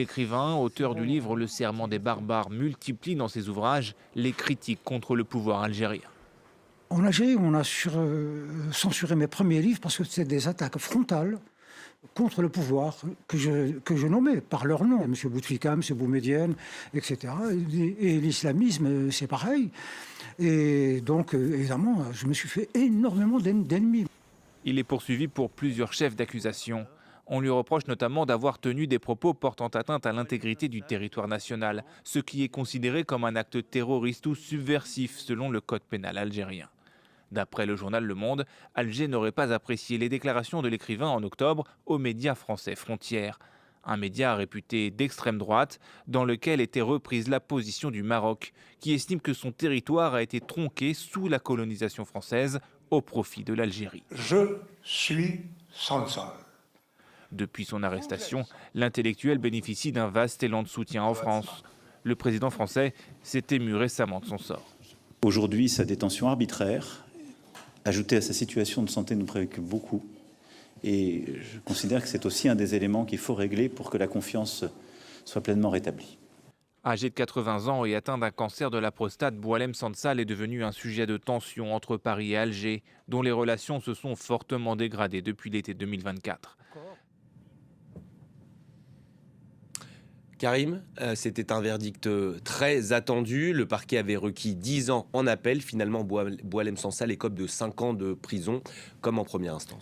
L'écrivain, auteur du livre Le Serment des barbares, multiplie dans ses ouvrages les critiques contre le pouvoir algérien. En Algérie, on a censuré mes premiers livres parce que c'était des attaques frontales contre le pouvoir que je nommais par leur nom, M. Bouteflika, M. Boumedienne, etc. Et l'islamisme, c'est pareil. Et donc, évidemment, je me suis fait énormément d'ennemis. Il est poursuivi pour plusieurs chefs d'accusation. On lui reproche notamment d'avoir tenu des propos portant atteinte à l'intégrité du territoire national, ce qui est considéré comme un acte terroriste ou subversif selon le code pénal algérien. D'après le journal Le Monde, Alger n'aurait pas apprécié les déclarations de l'écrivain en octobre aux médias français Frontières, un média réputé d'extrême droite dans lequel était reprise la position du Maroc, qui estime que son territoire a été tronqué sous la colonisation française au profit de l'Algérie. Je suis sans sol. Depuis son arrestation, l'intellectuel bénéficie d'un vaste élan de soutien en France. Le président français s'est ému récemment de son sort. Aujourd'hui, sa détention arbitraire, ajoutée à sa situation de santé, nous préoccupe beaucoup. Et je considère que c'est aussi un des éléments qu'il faut régler pour que la confiance soit pleinement rétablie. Âgé de 80 ans et atteint d'un cancer de la prostate, Boualem Sansal est devenu un sujet de tension entre Paris et Alger, dont les relations se sont fortement dégradées depuis l'été 2024. Karim, c'était un verdict très attendu. Le parquet avait requis 10 ans en appel. Finalement, Boualem Sansal écope de 5 ans de prison, comme en première instance.